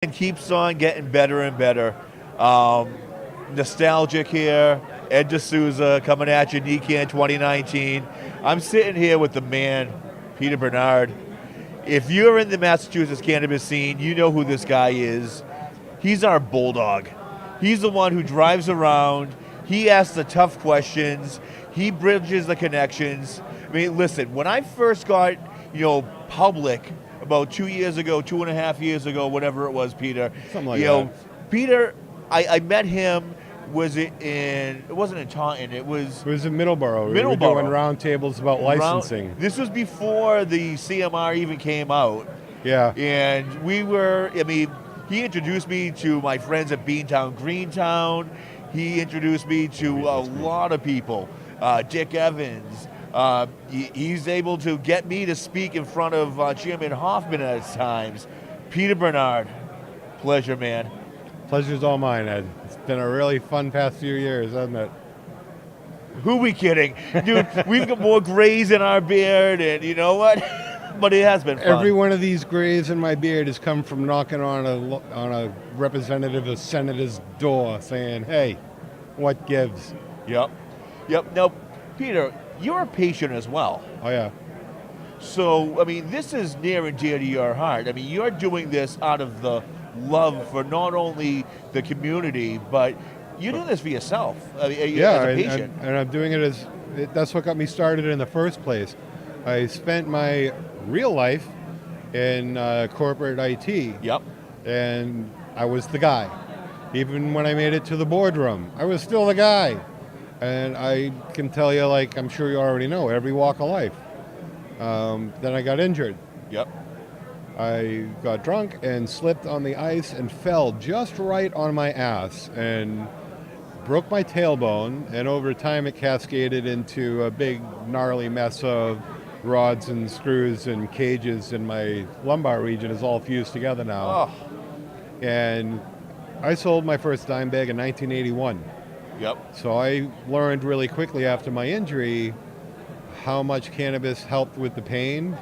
NECANN keeps on getting better and better. Nostalgic here. Ed D'Souza coming at you, NECANN 2019. I'm sitting here with the man, Peter Bernard. If you're in the Massachusetts cannabis scene, you know who this guy is. He's our bulldog. He's the one who drives around. He asks the tough questions. He bridges the connections. I mean, listen, when I first got, public about 2 years ago, 2.5 years ago, whatever it was, Peter. Something like that. Peter, I met him. It wasn't in Taunton, it was in Middleborough. We were doing round tables about licensing. This was before the CMR even came out. Yeah. And he introduced me to my friends at Beantown, Greentown. He introduced me to a lot of people. Dick Evans. He's able to get me to speak in front of Chairman Hoffman at times. Peter Bernard, pleasure, man. Pleasure's all mine, Ed. It's been a really fun past few years, hasn't it? Who we kidding? Dude, we've got more grays in our beard, and you know what? But it has been fun. Every one of these grays in my beard has come from knocking on a representative or senator's door saying, hey, what gives? Yep. Now, Peter, you're a patient as well. Oh, yeah. So, this is near and dear to your heart. You're doing this out of the love for not only the community, but you do this for yourself as a patient. And I'm doing it that's what got me started in the first place. I spent my real life in corporate IT. Yep. And I was the guy. Even when I made it to the boardroom, I was still the guy. And I can tell you, like I'm sure you already know, every walk of life. Then I got injured. Yep. I got drunk and slipped on the ice and fell just right on my ass and broke my tailbone, and over time it cascaded into a big gnarly mess of rods and screws and cages, and my lumbar region is all fused together now. Oh. And I sold my first dime bag in 1981. Yep. So I learned really quickly after my injury how much cannabis helped with the pain.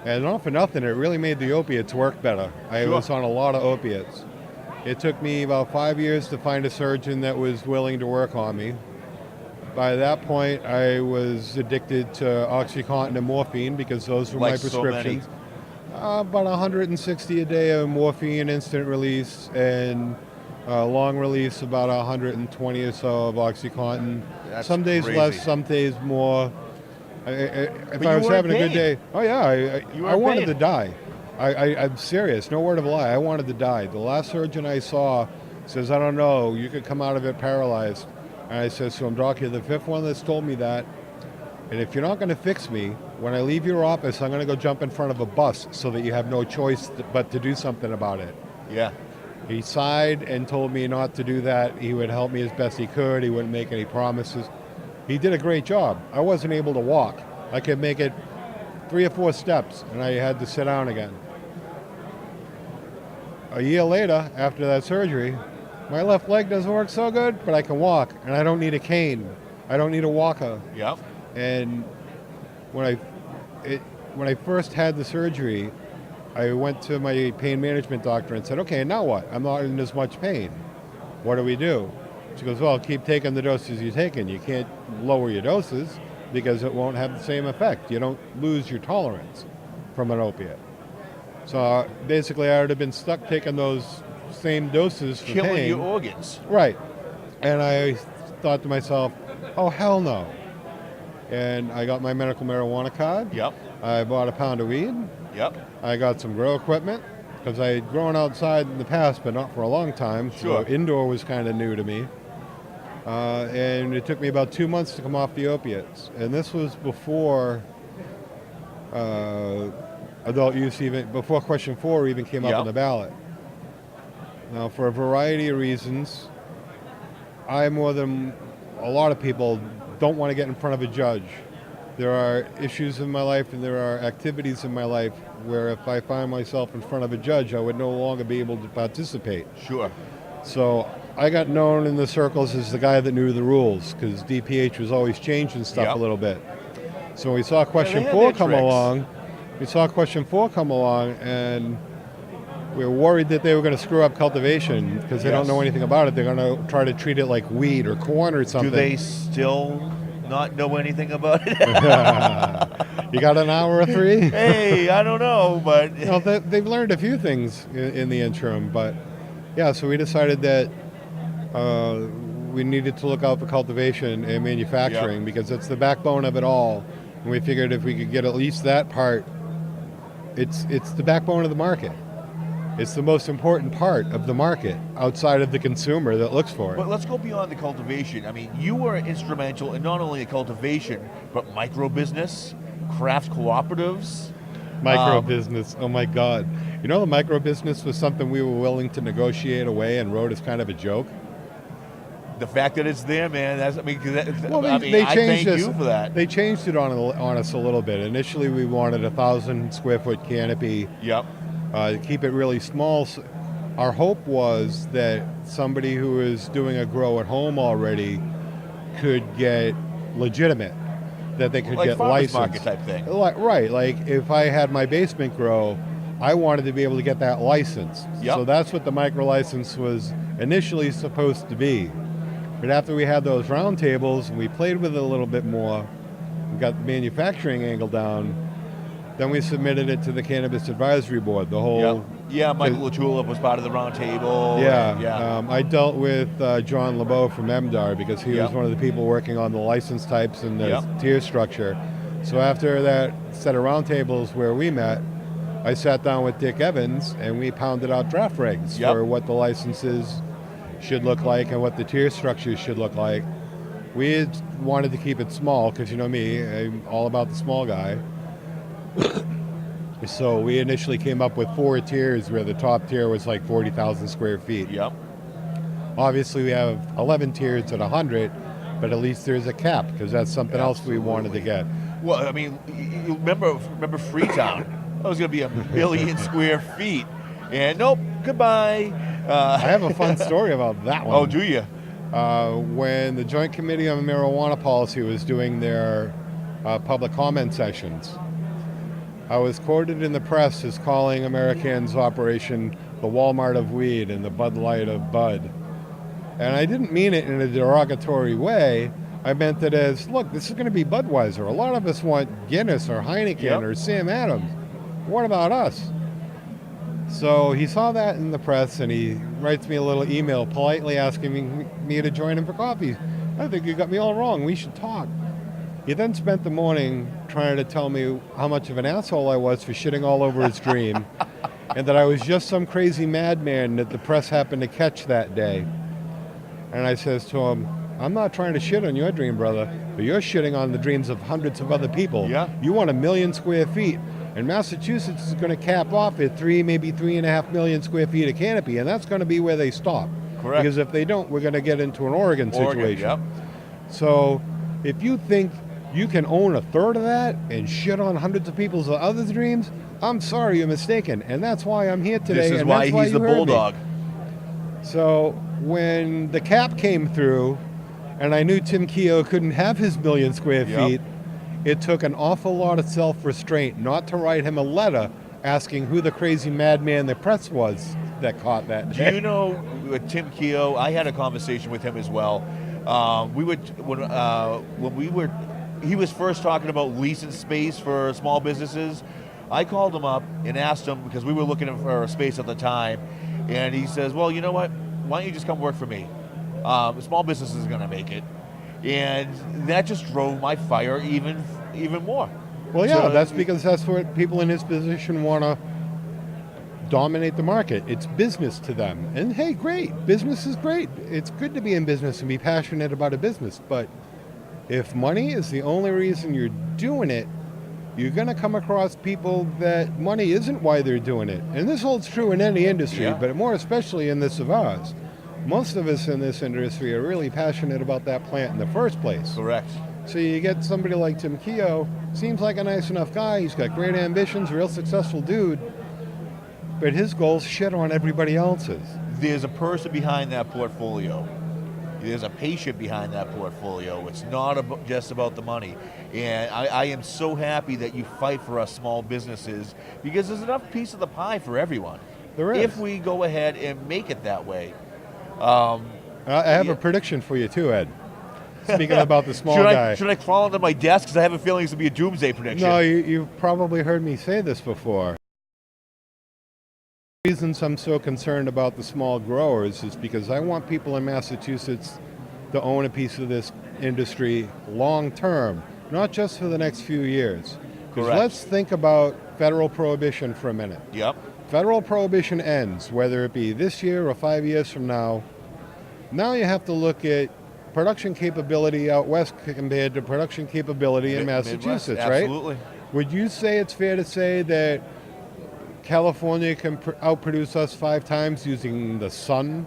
And not for nothing, it really made the opiates work better. I was on a lot of opiates. It took me about 5 years to find a surgeon that was willing to work on me. By that point, I was addicted to OxyContin and morphine because those were my prescriptions. About 160 a day of morphine, instant release, and long release, about 120 or so of OxyContin. That's some days crazy. Less, some days more. If I was having a good day, I wanted to die. I'm serious, no word of a lie. I wanted to die. The last surgeon I saw says, I don't know, you could come out of it paralyzed. And I said, so I'm doctor, the fifth one that's told me that. And if you're not going to fix me, when I leave your office, I'm going to go jump in front of a bus so that you have no choice but to do something about it. Yeah. He sighed and told me not to do that. He would help me as best he could. He wouldn't make any promises. He did a great job. I wasn't able to walk. I could make it 3 or 4 steps, and I had to sit down again. A year later, after that surgery, my left leg doesn't work so good, but I can walk, and I don't need a cane. I don't need a walker. Yep. And when I first had the surgery, I went to my pain management doctor and said, okay, now what? I'm not in as much pain. What do we do? She goes, well, keep taking the doses you're taking. You can't lower your doses because it won't have the same effect. You don't lose your tolerance from an opiate. So basically I would have been stuck taking those same doses for Killing pain. your organs. Right. And I thought to myself, oh, hell no. And I got my medical marijuana card. Yep. I bought a pound of weed. Yep. I got some grow equipment because I had grown outside in the past, but not for a long time. Sure. So indoor was kind of new to me. And it took me about 2 months to come off the opiates. And this was before adult use before question 4 even came up on the ballot. Now, for a variety of reasons, I, more than a lot of people, don't want to get in front of a judge. There are issues in my life and there are activities in my life where if I find myself in front of a judge, I would no longer be able to participate. Sure. So I got known in the circles as the guy that knew the rules because DPH was always changing stuff a little bit. So we saw question 4 come along. We saw question 4 come along, and we were worried that they were going to screw up cultivation because they don't know anything about it. They're going to try to treat it like wheat or corn or something. Do they still not know anything about it? You got an hour or three? Hey, I don't know, but You know, they've learned a few things in the interim, but yeah, so we decided that we needed to look out for cultivation and manufacturing because it's the backbone of it all. And we figured if we could get at least that part, it's the backbone of the market. It's the most important part of the market outside of the consumer that looks for it. But let's go beyond the cultivation. I mean, you were instrumental in not only the cultivation, but micro business, craft cooperatives. Micro business, oh my God. You know, the micro business was something we were willing to negotiate away and wrote as kind of a joke. The fact that it's there, man, that's, I mean, They I changed thank you for that. They changed it on us a little bit. Initially, we wanted 1,000 square foot canopy. Yep. Keep it really small. Our hope was that somebody who is doing a grow at home already could get legitimate, that they could Like get farmers licensed. market type thing. Right, like if I had my basement grow, I wanted to be able to get that license. Yep. So that's what the micro license was initially supposed to be. But after we had those round tables and we played with it a little bit more, we got the manufacturing angle down, then we submitted it to the Cannabis Advisory Board, the whole... Yep. Yeah, Michael LaTulip was part of the round table. Yeah, I dealt with John LeBeau from MDAR because he was one of the people working on the license types and the tier structure. So after that set of roundtables where we met, I sat down with Dick Evans and we pounded out draft regs for what the licenses should look like and what the tier structures should look like. We had wanted to keep it small because you know me, I'm all about the small guy. So we initially came up with 4 tiers where the top tier was like 40,000 square feet. Yep. Obviously we have 11 tiers at 100, but at least there's a cap because that's something else we wanted to get. Well, I mean, you remember Freetown? That was going to be 1 million square feet. And nope, goodbye. I have a fun story about that one. Oh, do you? When the Joint Committee on Marijuana Policy was doing their public comment sessions, I was quoted in the press as calling NECANN's operation the Walmart of weed and the Bud Light of bud. And I didn't mean it in a derogatory way. I meant it as, look, this is going to be Budweiser. A lot of us want Guinness or Heineken or Sam Adams. What about us? So he saw that in the press and he writes me a little email politely asking me to join him for coffee. I think you got me all wrong. We should talk. He then spent the morning trying to tell me how much of an asshole I was for shitting all over his dream and that I was just some crazy madman that the press happened to catch that day. And I says to him, I'm not trying to shit on your dream, brother, but you're shitting on the dreams of hundreds of other people. Yeah. You want 1 million square feet. And Massachusetts is going to cap off at 3, maybe 3.5 million square feet of canopy, and that's going to be where they stop. Correct. Because if they don't, we're going to get into an Oregon situation. Yep. So if you think you can own 1/3 of that and shit on hundreds of people's other dreams, I'm sorry, you're mistaken. And that's why I'm here today. This is and why that's why he's the you heard bulldog. me. So when the cap came through, and I knew Tim Keogh couldn't have his 1 million square feet, it took an awful lot of self-restraint not to write him a letter asking who the crazy madman the press was that caught that day. Do you know with Tim Keogh? I had a conversation with him as well. He was first talking about leasing space for small businesses. I called him up and asked him because we were looking for a space at the time, and he says, "Well, you know what? Why don't you just come work for me? Small business is going to make it." And that just drove my fire even more. Well, yeah, that's because that's what people in his position want to dominate the market. It's business to them. And hey, great. Business is great. It's good to be in business and be passionate about a business. But if money is the only reason you're doing it, you're going to come across people that money isn't why they're doing it. And this holds true in any industry, but more especially in this of ours. Most of us in this industry are really passionate about that plant in the first place. Correct. So you get somebody like Tim Keogh, seems like a nice enough guy, he's got great ambitions, real successful dude, but his goals shit on everybody else's. There's a person behind that portfolio. There's a patient behind that portfolio. It's not just about the money. And I am so happy that you fight for us small businesses because there's enough piece of the pie for everyone. There is. if we go ahead and make it that way. I have Yeah. a prediction for you too, Ed. Speaking about the small should guy. Should I crawl under my desk? Because I have a feeling it's going to be a doomsday prediction. No, you've probably heard me say this before. The reasons I'm so concerned about the small growers is because I want people in Massachusetts to own a piece of this industry long term, not just for the next few years. 'Cause Correct. let's think about federal prohibition for a minute. Yep. Federal prohibition ends, whether it be this year or 5 years from now. Now you have to look at production capability out west compared to production capability in Massachusetts, Midwest, right? Absolutely. Would you say it's fair to say that California can outproduce us 5 times using the sun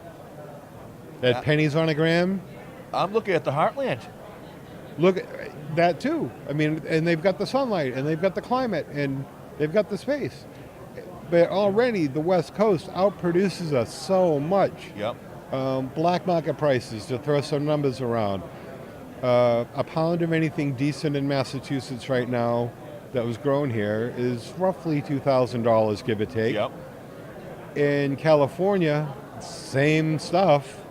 at pennies on a gram? I'm looking at the heartland. Look at that too. I mean, and they've got the sunlight, and they've got the climate, and they've got the space. But already the West Coast outproduces us so much. Yep. Black market prices, to throw some numbers around. A pound of anything decent in Massachusetts right now that was grown here is roughly $2,000, give or take. Yep. In California, same stuff,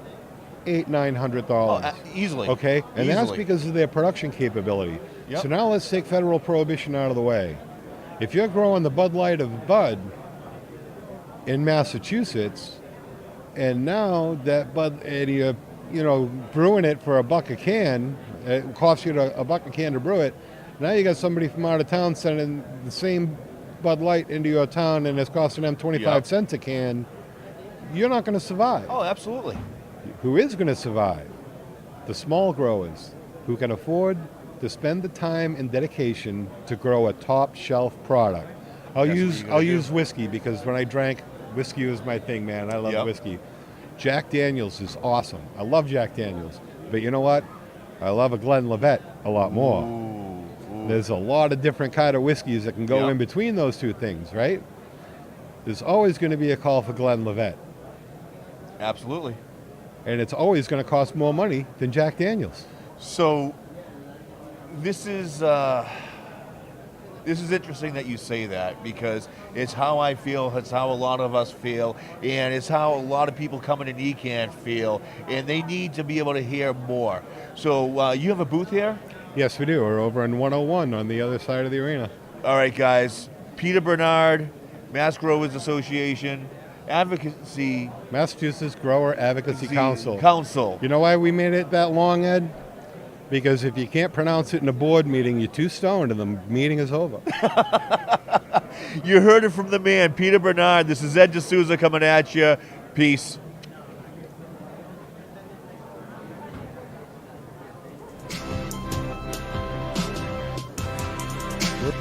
$800-900. Easily. Okay, and that's Easily. because of their production capability. Yep. So now let's take federal prohibition out of the way. If you're growing the Bud Light of Bud in Massachusetts, and now that Bud, and you're brewing it for $1 a can, it costs you $1 a can to brew it. Now you got somebody from out of town sending the same Bud Light into your town, and it's costing them 25 cents a can. You're not going to survive. Oh, absolutely. Who is going to survive? The small growers who can afford to spend the time and dedication to grow a top shelf product. I'll use whiskey, because when I drank, whiskey was my thing, man. I love whiskey. Jack Daniels is awesome. I love Jack Daniels. But you know what? I love a Glenlivet a lot more. Ooh. There's a lot of different kind of whiskeys that can go in between those two things, right? There's always going to be a call for Glenlivet. Absolutely. And it's always going to cost more money than Jack Daniels. So this is interesting that you say that, because it's how I feel, it's how a lot of us feel, and it's how a lot of people coming to NECANN feel, and they need to be able to hear more. So you have a booth here? Yes, we do. We're over in 101 on the other side of the arena. All right, guys. Peter Bernard, Mass Growers Association, Advocacy Massachusetts Grower Advocacy Council. You know why we made it that long, Ed? Because if you can't pronounce it in a board meeting, you're too stoned and the meeting is over. You heard it from the man, Peter Bernard. This is Ed D'Souza coming at you. Peace. Whoop.